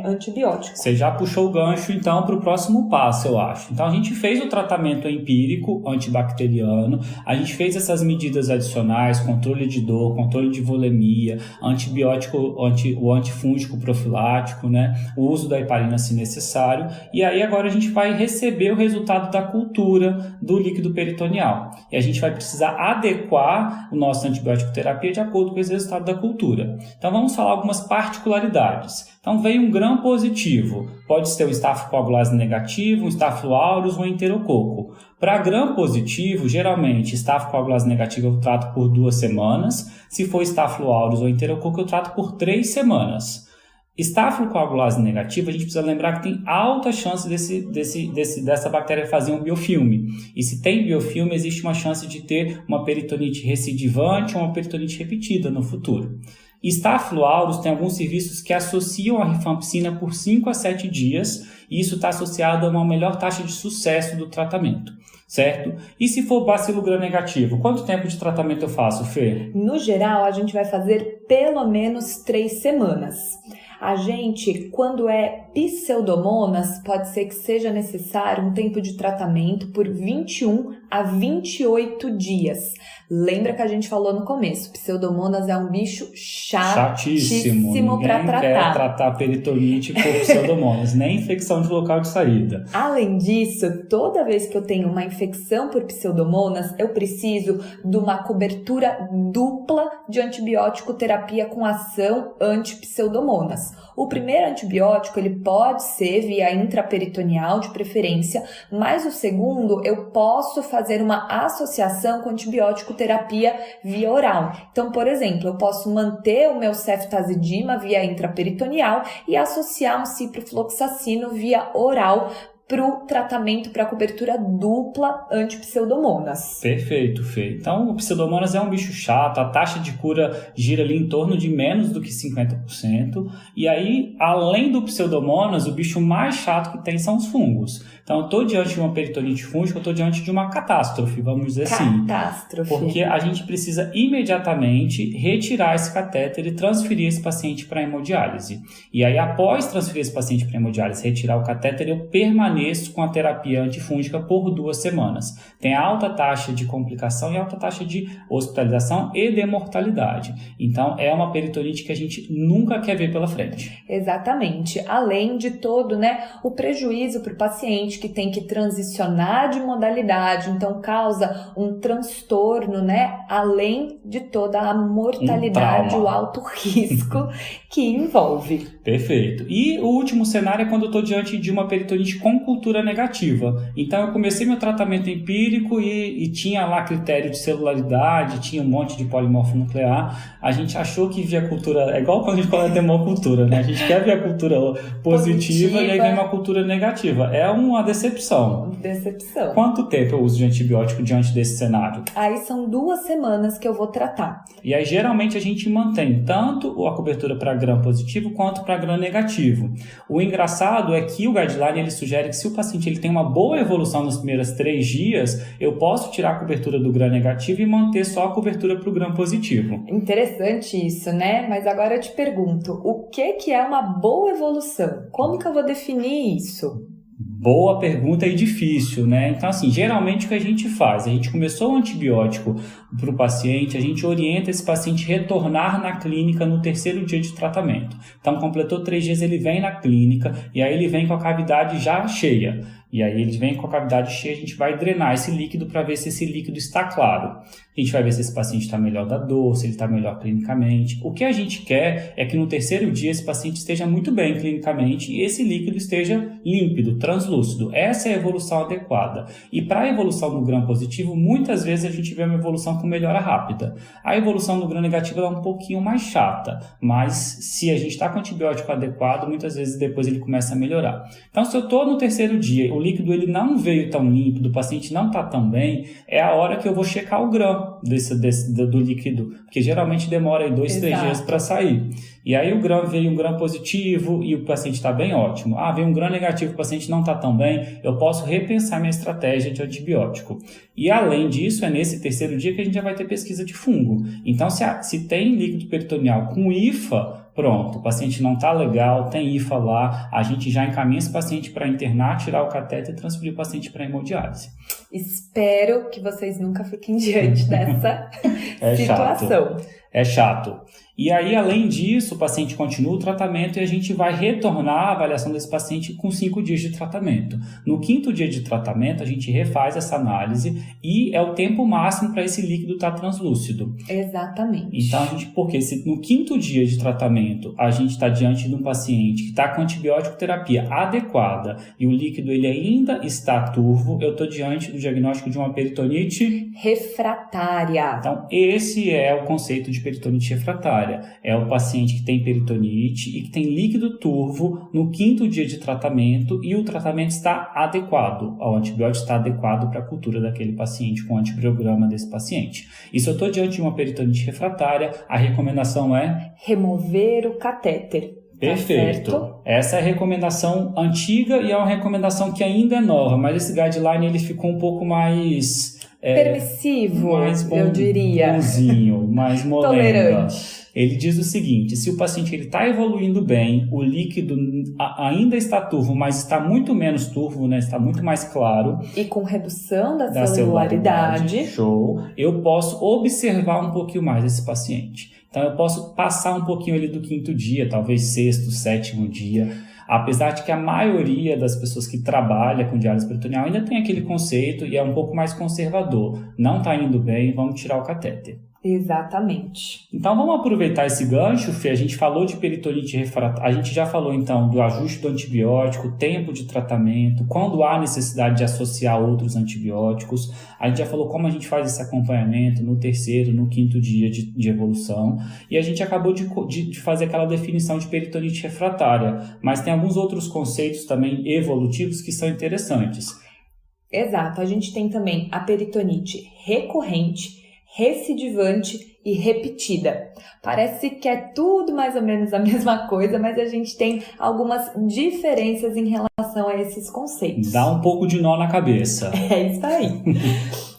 antibiótico. Você já puxou o gancho, então, para o próximo passo, eu acho. Então, a gente fez o tratamento empírico antibacteriano, a gente fez essas medidas adicionais, controle de dor, controle de volemia, antibiótico, o antifúngico profilático, né? O uso da heparina se necessário, e aí agora a gente vai receber o resultado da cultura do líquido peritoneal. E a gente vai precisar adequar o nosso antibiótico terapia de acordo com esse resultado da cultura. Então vamos falar algumas particularidades. Então veio um gram positivo, pode ser um Staphylococcus negativo, um Staphylo aureus ou um enterococo. Para gram positivo, geralmente Staphylococcus negativo eu trato por 2 semanas, se for Staphylo aureus ou enterococo eu trato por 3 semanas. Staphylococcus negativo, a gente precisa lembrar que tem alta chance dessa bactéria fazer um biofilme. E se tem biofilme, existe uma chance de ter uma peritonite recidivante ou uma peritonite repetida no futuro. Staphylo aureus tem alguns serviços que associam a rifampicina por 5 a 7 dias, e isso está associado a uma melhor taxa de sucesso do tratamento, certo? E se for bacilo gram negativo, quanto tempo de tratamento eu faço, Fê? No geral, a gente vai fazer pelo menos 3 semanas. A gente, quando é pseudomonas, pode ser que seja necessário um tempo de tratamento por 21 a 28 dias. Lembra que a gente falou no começo, pseudomonas é um bicho chatíssimo para tratar. Ninguém quer tratar peritonite por pseudomonas, nem infecção de local de saída. Além disso, toda vez que eu tenho uma infecção por pseudomonas, eu preciso de uma cobertura dupla de antibiótico terapia com ação anti-pseudomonas. O primeiro antibiótico, ele pode ser via intraperitoneal de preferência, mas o segundo eu posso fazer uma associação com antibiótico terapia via oral. Então, por exemplo, eu posso manter o meu ceftazidima via intraperitoneal e associar um ciprofloxacino via oral para o tratamento para cobertura dupla anti-pseudomonas. Perfeito, Fê. Então, o pseudomonas é um bicho chato, a taxa de cura gira ali em torno de menos do que 50%. E aí, além do pseudomonas, o bicho mais chato que tem são os fungos. Então, eu estou diante de uma peritonite fúngica, eu estou diante de uma catástrofe, vamos dizer assim. Catástrofe. Porque a gente precisa imediatamente retirar esse catéter e transferir esse paciente para a hemodiálise. E aí, após transferir esse paciente para a hemodiálise, retirar o catéter, eu permaneço com a terapia antifúngica por 2 semanas. Tem alta taxa de complicação e alta taxa de hospitalização e de mortalidade. Então, é uma peritonite que a gente nunca quer ver pela frente. Exatamente. Além de todo, o prejuízo para o paciente que tem que transicionar de modalidade, então causa um transtorno, além de toda a mortalidade, o alto risco que envolve. Perfeito. E o último cenário é quando eu estou diante de uma peritonite com cultura negativa. Então, eu comecei meu tratamento empírico e tinha lá critério de celularidade, tinha um monte de polimorfo nuclear. A gente achou que via cultura... É igual quando a gente coleta hemocultura, né? A gente quer ver a cultura positiva e aí vem uma cultura negativa. É uma decepção. Decepção. Quanto tempo eu uso de antibiótico diante desse cenário? Aí são 2 semanas que eu vou tratar. E aí, geralmente, a gente mantém tanto a cobertura para gram positivo quanto para gram negativo. O engraçado é que o guideline ele sugere que se o paciente ele tem uma boa evolução nos primeiros 3 dias, eu posso tirar a cobertura do gram negativo e manter só a cobertura para o gram positivo. Interessante isso, Mas agora eu te pergunto, o que é uma boa evolução? Como que eu vou definir isso? Boa pergunta e difícil, Então, assim, geralmente o que a gente faz? A gente começou o antibiótico para o paciente, a gente orienta esse paciente a retornar na clínica no 3º dia de tratamento. Então, completou 3 dias, ele vem na clínica e aí ele vem com a cavidade já cheia. E aí eles vêm com a cavidade cheia, a gente vai drenar esse líquido para ver se esse líquido está claro. A gente vai ver se esse paciente está melhor da dor, se ele está melhor clinicamente. O que a gente quer é que no terceiro dia esse paciente esteja muito bem clinicamente e esse líquido esteja límpido, translúcido. Essa é a evolução adequada. E para a evolução do gram positivo, muitas vezes a gente vê uma evolução com melhora rápida. A evolução do gram negativo é um pouquinho mais chata, mas se a gente está com o antibiótico adequado, muitas vezes depois ele começa a melhorar. Então, se eu estou no terceiro dia, o líquido ele não veio tão límpido, o paciente não está tão bem, é a hora que eu vou checar o gram do líquido, porque geralmente demora aí 2, 3 dias para sair. E aí o gram veio um gram positivo e o paciente está bem, ótimo. Veio um gram negativo, o paciente não está tão bem, eu posso repensar minha estratégia de antibiótico. E além disso, é nesse terceiro dia que a gente já vai ter pesquisa de fungo. Então, se tem líquido peritoneal com IFA, pronto, o paciente não está legal, tem IFA lá, a gente já encaminha esse paciente para internar, tirar o catéter e transferir o paciente para hemodiálise. Espero que vocês nunca fiquem diante dessa situação. É chato. E aí, além disso, o paciente continua o tratamento e a gente vai retornar a avaliação desse paciente com 5 dias de tratamento. No 5º dia de tratamento, a gente refaz essa análise e é o tempo máximo para esse líquido estar translúcido. Exatamente. Então, porque se no 5º dia de tratamento a gente está diante de um paciente que está com antibiótico terapia adequada e o líquido ele ainda está turvo, eu estou diante do diagnóstico de uma peritonite refratária. Então, esse é o conceito de peritonite refratária. É o paciente que tem peritonite e que tem líquido turvo no 5º dia de tratamento e o tratamento está adequado, o antibiótico está adequado para a cultura daquele paciente, com o antibiograma desse paciente. E se eu estou diante de uma peritonite refratária, a recomendação é remover o catéter. Perfeito. Tá. Essa é a recomendação antiga e é uma recomendação que ainda é nova, mas esse guideline ele ficou um pouco mais permissivo, mais eu diria. Bonzinho, mais molenga. Tolerante. Ele diz o seguinte: se o paciente está evoluindo bem, o líquido ainda está turvo, mas está muito menos turvo, né? Está muito mais claro. E com redução da celularidade. Show. Eu posso observar um pouquinho mais esse paciente. Então, eu posso passar um pouquinho ali do 5º dia, talvez 6º, 7º dia. Apesar de que a maioria das pessoas que trabalha com diálise peritoneal ainda tem aquele conceito e é um pouco mais conservador. Não está indo bem, vamos tirar o catéter. Exatamente. Então vamos aproveitar esse gancho, Fê. A gente falou de peritonite refratária, a gente já falou então do ajuste do antibiótico, tempo de tratamento, quando há necessidade de associar outros antibióticos. A gente já falou como a gente faz esse acompanhamento no 3º, no 5º dia de evolução. E a gente acabou de fazer aquela definição de peritonite refratária. Mas tem alguns outros conceitos também evolutivos que são interessantes. Exato. A gente tem também a peritonite recorrente, recidivante e repetida. Parece que é tudo mais ou menos a mesma coisa, mas a gente tem algumas diferenças em relação a esses conceitos. Dá um pouco de nó na cabeça. É isso aí.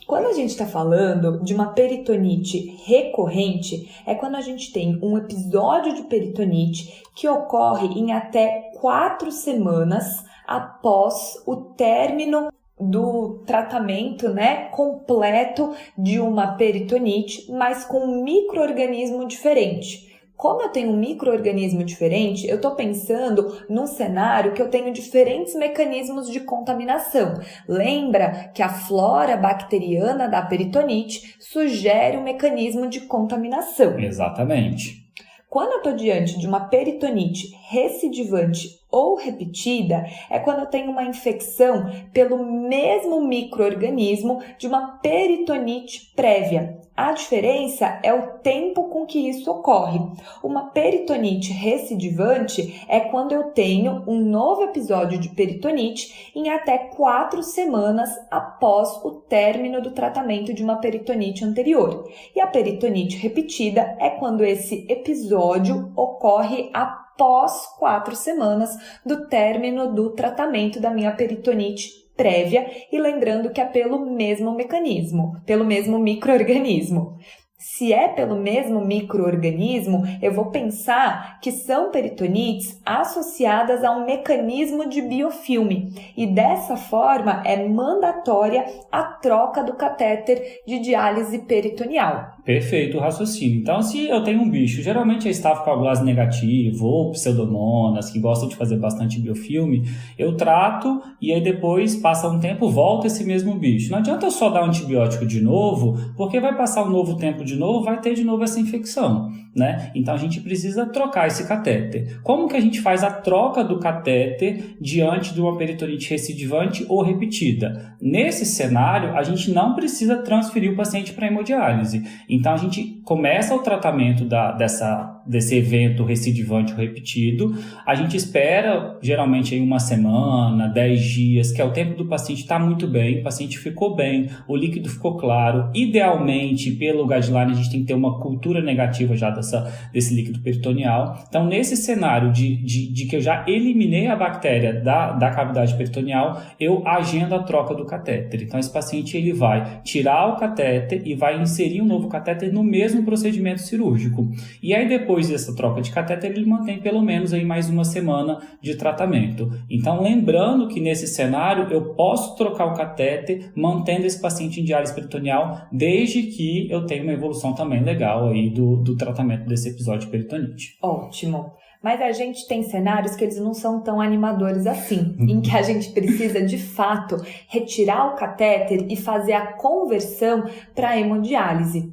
Quando a gente está falando de uma peritonite recorrente, é quando a gente tem um episódio de peritonite que ocorre em até 4 semanas após o término do tratamento, né, completo de uma peritonite, mas com um micro-organismo diferente. Como eu tenho um micro-organismo diferente, eu estou pensando num cenário que eu tenho diferentes mecanismos de contaminação. Lembra que a flora bacteriana da peritonite sugere um mecanismo de contaminação. Exatamente. Quando eu estou diante de uma peritonite recidivante ou repetida, é quando eu tenho uma infecção pelo mesmo micro-organismo de uma peritonite prévia. A diferença é o tempo com que isso ocorre. Uma peritonite recidivante é quando eu tenho um novo episódio de peritonite em até 4 semanas após o término do tratamento de uma peritonite anterior. E a peritonite repetida é quando esse episódio ocorre após 4 semanas do término do tratamento da minha peritonite prévia, e lembrando que é pelo mesmo mecanismo, pelo mesmo micro-organismo. Se é pelo mesmo micro-organismo, eu vou pensar que são peritonites associadas a um mecanismo de biofilme e dessa forma é mandatória a troca do catéter de diálise peritoneal. Perfeito o raciocínio. Então, se eu tenho um bicho, geralmente é estafilocoagulose negativo ou pseudomonas, que gostam de fazer bastante biofilme, eu trato e aí depois, passa um tempo, volta esse mesmo bicho. Não adianta eu só dar um antibiótico de novo, porque vai passar um novo tempo de novo, vai ter de novo essa infecção, né? Então, a gente precisa trocar esse catéter. Como que a gente faz a troca do catéter diante de uma peritonite recidivante ou repetida? Nesse cenário, a gente não precisa transferir o paciente para hemodiálise. Então, a gente começa o tratamento desse evento recidivante ou repetido, a gente espera geralmente aí 1 semana, 10 dias, que é o tempo do paciente estar muito bem, o paciente ficou bem, o líquido ficou claro. Idealmente, pelo guideline, a gente tem que ter uma cultura negativa já desse líquido peritoneal. Então, nesse cenário de que eu já eliminei a bactéria da cavidade peritoneal, eu agendo a troca do catéter. Então, esse paciente ele vai tirar o catéter e vai inserir um novo catéter no mesmo procedimento cirúrgico. E aí, depois dessa troca de catéter, ele mantém pelo menos aí mais 1 semana de tratamento. Então, lembrando que nesse cenário, eu posso trocar o catéter, mantendo esse paciente em diálise peritoneal, desde que eu tenha uma evolução também legal aí do tratamento desse episódio de peritonite. Ótimo. Mas a gente tem cenários que eles não são tão animadores assim, em que a gente precisa, de fato, retirar o catéter e fazer a conversão para hemodiálise.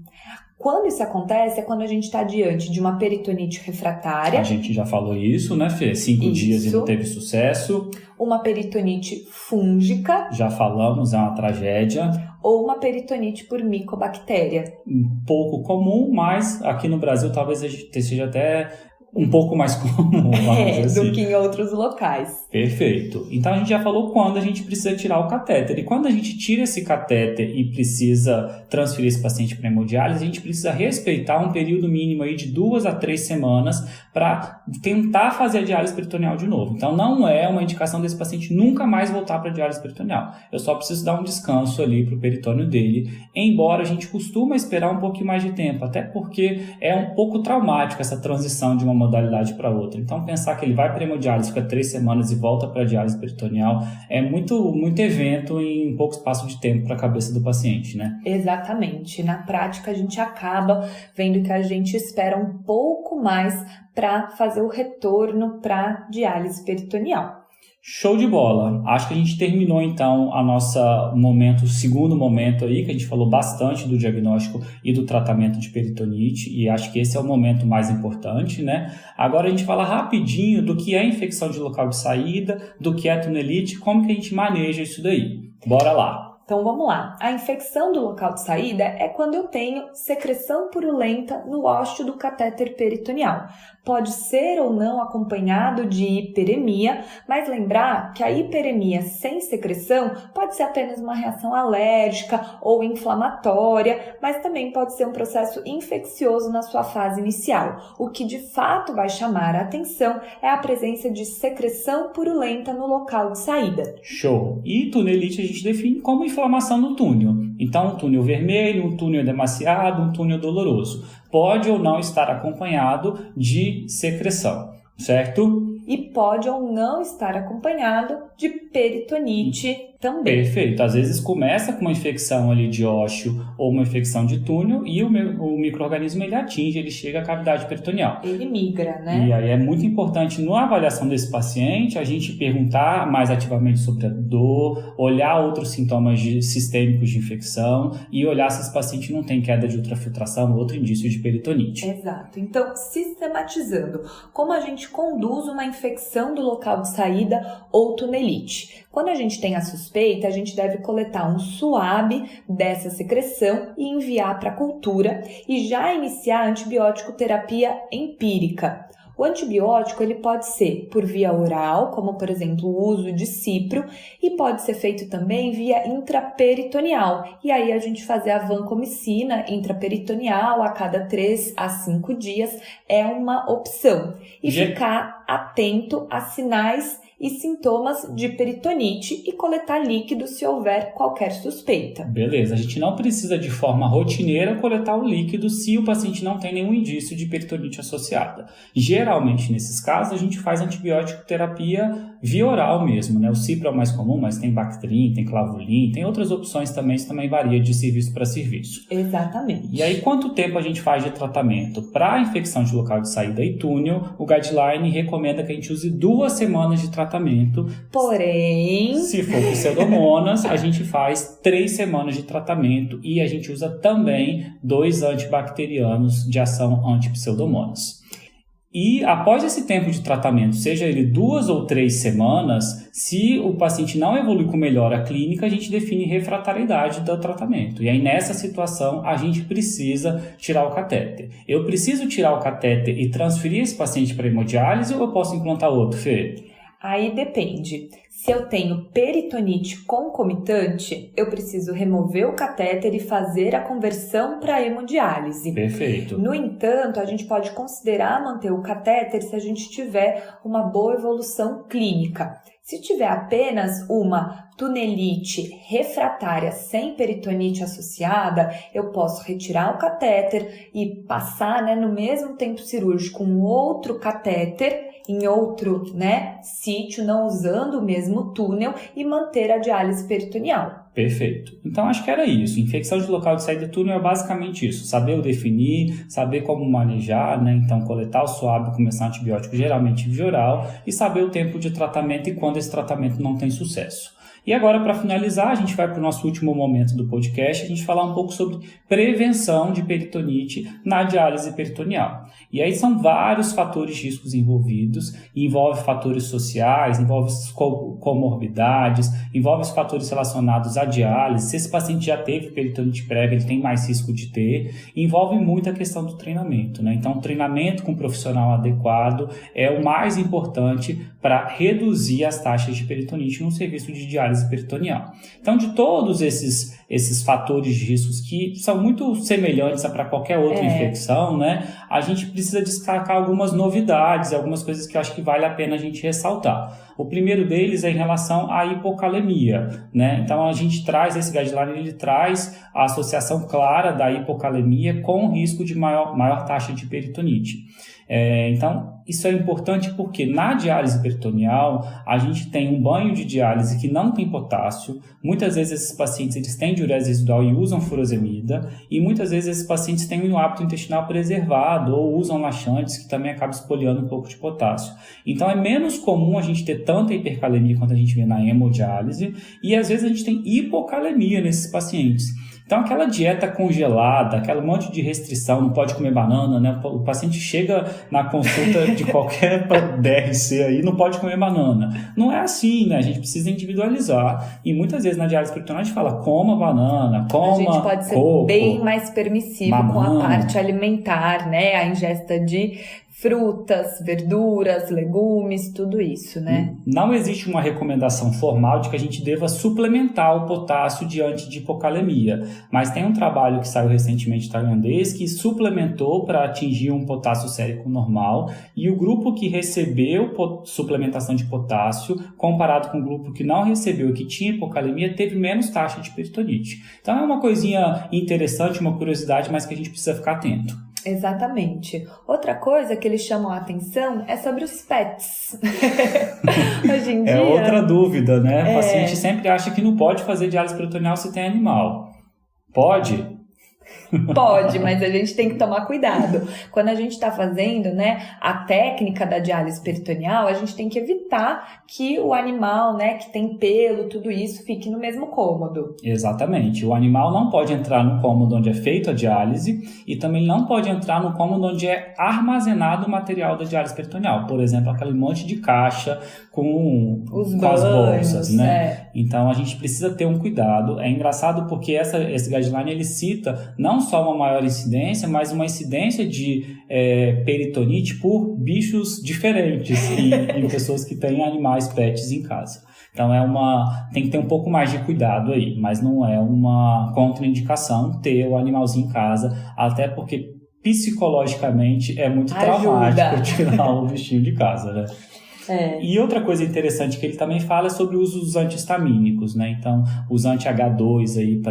Quando isso acontece é quando a gente está diante de uma peritonite refratária. A gente já falou isso, né, Fê? 5 dias e não teve sucesso. Uma peritonite fúngica. Já falamos, é uma tragédia. Ou uma peritonite por micobactéria. Um pouco comum, mas aqui no Brasil talvez seja até um pouco mais comum, vamos dizer assim, do que em outros locais. Perfeito. Então, a gente já falou quando a gente precisa tirar o catéter. E quando a gente tira esse catéter e precisa transferir esse paciente para hemodiálise, a gente precisa respeitar um período mínimo aí de 2 a 3 semanas para tentar fazer a diálise peritoneal de novo. Então, não é uma indicação desse paciente nunca mais voltar para a diálise peritoneal. Eu só preciso dar um descanso ali para o peritônio dele, embora a gente costuma esperar um pouquinho mais de tempo, até porque é um pouco traumático essa transição de uma modalidade para outra. Então, pensar que ele vai para a hemodiálise, fica 3 semanas e volta para a diálise peritoneal é muito evento em pouco espaço de tempo para a cabeça do paciente, né? Exatamente. Na prática, a gente acaba vendo que a gente espera um pouco mais para fazer o retorno para a diálise peritoneal. Show de bola! Acho que a gente terminou então o segundo momento aí, que a gente falou bastante do diagnóstico e do tratamento de peritonite, e acho que esse é o momento mais importante, né? Agora a gente fala rapidinho do que é infecção de local de saída, do que é tunelite, como que a gente maneja isso daí. Bora lá! Então vamos lá. A infecção do local de saída é quando eu tenho secreção purulenta no ósseo do catéter peritoneal. Pode ser ou não acompanhado de hiperemia, mas lembrar que a hiperemia sem secreção pode ser apenas uma reação alérgica ou inflamatória, mas também pode ser um processo infeccioso na sua fase inicial. O que de fato vai chamar a atenção é a presença de secreção purulenta no local de saída. Show! E tunelite a gente define como inflamação no túnel. Então, um túnel vermelho, um túnel demasiado, um túnel doloroso. Pode ou não estar acompanhado de secreção, certo? E pode ou não estar acompanhado de peritonite também. Perfeito. Às vezes começa com uma infecção ali de ósseo ou uma infecção de túnel e o micro-organismo ele chega à cavidade peritoneal. Ele migra, né? E aí é muito importante na avaliação desse paciente a gente perguntar mais ativamente sobre a dor, olhar outros sintomas sistêmicos de infecção e olhar se esse paciente não tem queda de ultrafiltração ou outro indício de peritonite. Exato. Então, sistematizando, como a gente conduz uma infecção do local de saída ou tunelite? Quando a gente tem a suspeita, a gente deve coletar um suave dessa secreção e enviar para a cultura e já iniciar a antibiótico terapia empírica. O antibiótico ele pode ser por via oral, como por exemplo o uso de cipro, e pode ser feito também via intraperitoneal. E aí a gente fazer a vancomicina intraperitoneal a cada 3 a 5 dias é uma opção. E ficar atento a sinais e sintomas de peritonite e coletar líquido se houver qualquer suspeita. Beleza, a gente não precisa de forma rotineira coletar o líquido se o paciente não tem nenhum indício de peritonite associada. Geralmente, nesses casos, a gente faz antibiótico terapia via oral mesmo, né? O cipro é o mais comum, mas tem Bactrim, tem Clavulin, tem outras opções também, isso também varia de serviço para serviço. Exatamente. E aí, quanto tempo a gente faz de tratamento? Para a infecção de local de saída e túnel, o guideline recomenda que a gente use 2 semanas de tratamento. Porém, se for pseudomonas, a gente faz 3 semanas de tratamento e a gente usa também 2 antibacterianos de ação anti-pseudomonas. E após esse tempo de tratamento, seja ele 2 ou 3 semanas, se o paciente não evolui com melhora clínica, a gente define refratariedade do tratamento. E aí nessa situação a gente precisa tirar o catéter. Eu preciso tirar o catéter e transferir esse paciente para hemodiálise ou eu posso implantar outro, Fê? Aí depende. Se eu tenho peritonite concomitante, eu preciso remover o catéter e fazer a conversão para hemodiálise. Perfeito. No entanto, a gente pode considerar manter o catéter se a gente tiver uma boa evolução clínica. Se tiver apenas uma tunelite refratária sem peritonite associada, eu posso retirar o catéter e passar, no mesmo tempo cirúrgico um outro catéter em outro, sítio, não usando o mesmo túnel e manter a diálise peritoneal. Perfeito. Então, acho que era isso. Infecção de local de saída do túnel é basicamente isso. Saber o definir, saber como manejar, Então, coletar o suave, começar antibiótico geralmente via oral e saber o tempo de tratamento e quando esse tratamento não tem sucesso. E agora, para finalizar, a gente vai para o nosso último momento do podcast, a gente falar um pouco sobre prevenção de peritonite na diálise peritoneal. E aí são vários fatores de riscos envolvidos, envolve fatores sociais, envolve comorbidades, envolve os fatores relacionados à diálise. Se esse paciente já teve peritonite prévia, ele tem mais risco de ter. Envolve muito a questão do treinamento, Então, o treinamento com um profissional adequado é o mais importante para reduzir as taxas de peritonite no serviço de diálise peritoneal. Então, de todos esses fatores de riscos que são muito semelhantes para qualquer outra infecção, a gente precisa destacar algumas novidades, algumas coisas que eu acho que vale a pena a gente ressaltar. O primeiro deles é em relação à hipocalemia, Então, a gente traz, esse guideline, ele traz a associação clara da hipocalemia com o risco de maior taxa de peritonite. Então, isso é importante porque na diálise peritoneal, a gente tem um banho de diálise que não tem potássio. Muitas vezes esses pacientes eles têm diurese residual e usam furosemida. E muitas vezes esses pacientes têm um hábito intestinal preservado ou usam laxantes que também acabam espoliando um pouco de potássio. Então, é menos comum a gente ter tanta hipercalemia quanto a gente vê na hemodiálise. E às vezes a gente tem hipocalemia nesses pacientes. Então, aquela dieta congelada, aquele monte de restrição, não pode comer banana, O paciente chega na consulta de qualquer DRC aí, não pode comer banana. Não é assim, A gente precisa individualizar. E muitas vezes na diálise peritoneal a gente fala, coma banana, coma coco. A gente pode ser bem mais permissivo com a parte alimentar, A ingesta de frutas, verduras, legumes, tudo isso, Não existe uma recomendação formal de que a gente deva suplementar o potássio diante de hipocalemia, mas tem um trabalho que saiu recentemente tailandês que suplementou para atingir um potássio sérico normal e o grupo que recebeu suplementação de potássio, comparado com o grupo que não recebeu e que tinha hipocalemia, teve menos taxa de peritonite. Então é uma coisinha interessante, uma curiosidade, mas que a gente precisa ficar atento. Exatamente. Outra coisa que eles chamam a atenção é sobre os PETs. Hoje em dia... É outra dúvida, O paciente sempre acha que não pode fazer diálise peritoneal se tem animal. Pode? Pode, mas a gente tem que tomar cuidado. Quando a gente está fazendo, a técnica da diálise peritoneal, a gente tem que evitar que o animal, que tem pelo, tudo isso, fique no mesmo cômodo. Exatamente. O animal não pode entrar no cômodo onde é feita a diálise e também não pode entrar no cômodo onde é armazenado o material da diálise peritoneal. Por exemplo, aquele monte de caixa com as bolsas, Então, a gente precisa ter um cuidado. É engraçado porque esse guideline, ele cita não só uma maior incidência, mas uma incidência de peritonite por bichos diferentes em pessoas que têm animais pets em casa. Então, tem que ter um pouco mais de cuidado aí, mas não é uma contraindicação ter o animalzinho em casa, até porque psicologicamente é muito traumático tirar o bichinho de casa, E outra coisa interessante que ele também fala é sobre o uso dos antihistamínicos, né? Então, os anti-H2 aí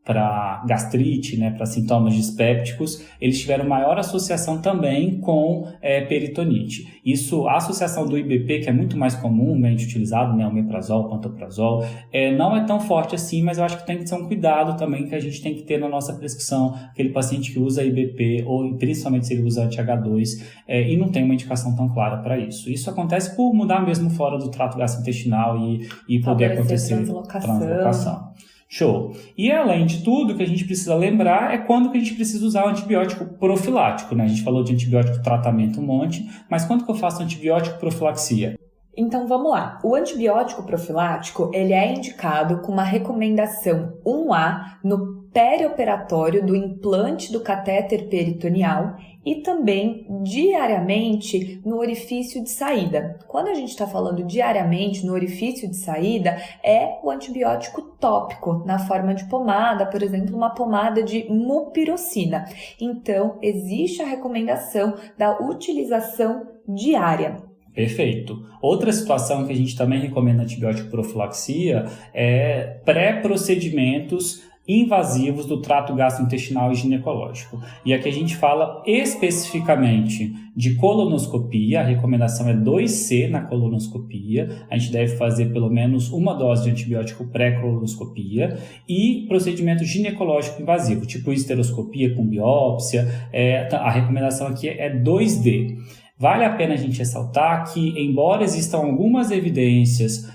para gastrite, né, para sintomas dispépticos, eles tiveram maior associação também com peritonite. Isso, a associação do IBP, que é muito mais comumente utilizado, né, omeprazol, pantoprazol, não é tão forte assim, mas eu acho que tem que ser um cuidado também que a gente tem que ter na nossa prescrição, aquele paciente que usa IBP, ou principalmente se ele usa anti-H2, e não tem uma indicação tão clara para isso. Isso acontece por mudar mesmo fora do trato gastrointestinal e poder acontecer translocação. Show. E além de tudo, o que a gente precisa lembrar é quando que a gente precisa usar o antibiótico profilático, né? A gente falou de antibiótico tratamento um monte, mas quando que eu faço antibiótico profilaxia? Então vamos lá. O antibiótico profilático, ele é indicado com uma recomendação 1A no perioperatório do implante do catéter peritoneal e também diariamente no orifício de saída. Quando a gente está falando diariamente no orifício de saída, é o antibiótico tópico, na forma de pomada, por exemplo, uma pomada de mupirocina. Então, existe a recomendação da utilização diária. Perfeito. Outra situação que a gente também recomenda antibiótico profilaxia é pré-procedimentos invasivos do trato gastrointestinal e ginecológico. E aqui a gente fala especificamente de colonoscopia, a recomendação é 2C na colonoscopia, a gente deve fazer pelo menos uma dose de antibiótico pré-colonoscopia, e procedimento ginecológico invasivo, tipo esteroscopia com biópsia, a recomendação aqui é 2D. Vale a pena a gente ressaltar que, embora existam algumas evidências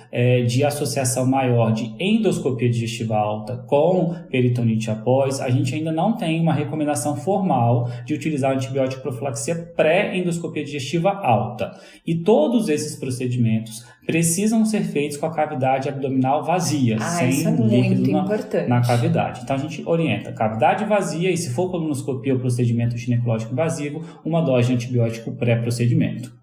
de associação maior de endoscopia digestiva alta com peritonite após, a gente ainda não tem uma recomendação formal de utilizar antibiótico profilaxia pré-endoscopia digestiva alta. E todos esses procedimentos precisam ser feitos com a cavidade abdominal vazia, sem líquido na cavidade. Então a gente orienta cavidade vazia e, se for colonoscopia ou procedimento ginecológico invasivo, uma dose de antibiótico pré-procedimento.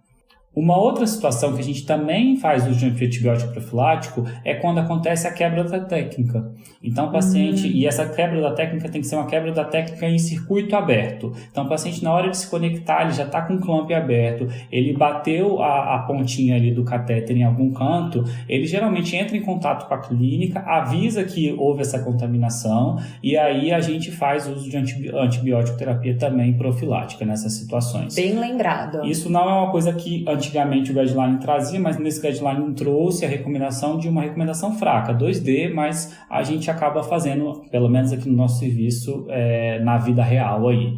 Uma outra situação que a gente também faz uso de antibiótico profilático é quando acontece a quebra da técnica. Então, o paciente, e essa quebra da técnica tem que ser uma quebra da técnica em circuito aberto. Então, o paciente, na hora de se conectar, ele já está com o clamp aberto, ele bateu a pontinha ali do catéter em algum canto, ele geralmente entra em contato com a clínica, avisa que houve essa contaminação, e aí a gente faz uso de antibiótico terapia também profilática nessas situações. Bem lembrado. Isso não é uma coisa que antigamente o guideline trazia, mas nesse guideline trouxe a recomendação de uma recomendação fraca, 2D, mas a gente acaba fazendo, pelo menos aqui no nosso serviço, na vida real aí.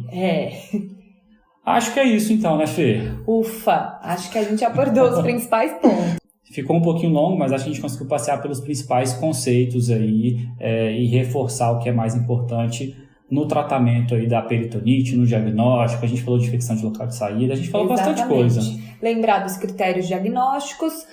Acho que é isso então, né, Fê? Ufa, acho que a gente abordou os principais pontos. Ficou um pouquinho longo, mas acho que a gente conseguiu passear pelos principais conceitos aí e reforçar o que é mais importante no tratamento aí da peritonite, no diagnóstico. A gente falou de infecção de local de saída, a gente falou bastante coisa. Lembrar dos critérios diagnósticos,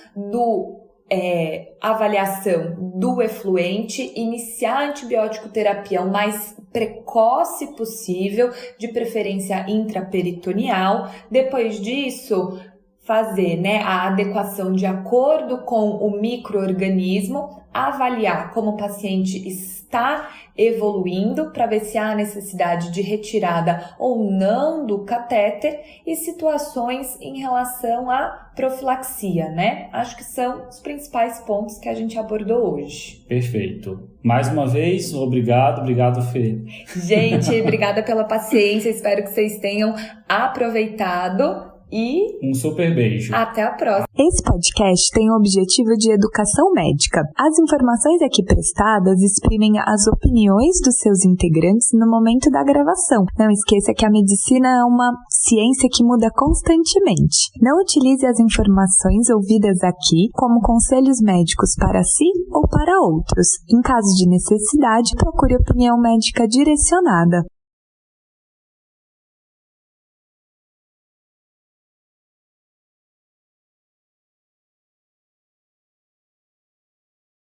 avaliação do efluente, iniciar a antibiótico terapia o mais precoce possível, de preferência intraperitoneal. Depois disso, fazer a adequação de acordo com o micro-organismo, avaliar como o paciente está evoluindo para ver se há necessidade de retirada ou não do catéter, e situações em relação à profilaxia, Acho que são os principais pontos que a gente abordou hoje. Perfeito. Mais uma vez, obrigado, Fê. Gente, obrigada pela paciência, espero que vocês tenham aproveitado. E um super beijo. Até a próxima. Esse podcast tem o objetivo de educação médica. As informações aqui prestadas exprimem as opiniões dos seus integrantes no momento da gravação. Não esqueça que a medicina é uma ciência que muda constantemente. Não utilize as informações ouvidas aqui como conselhos médicos para si ou para outros. Em caso de necessidade, procure opinião médica direcionada.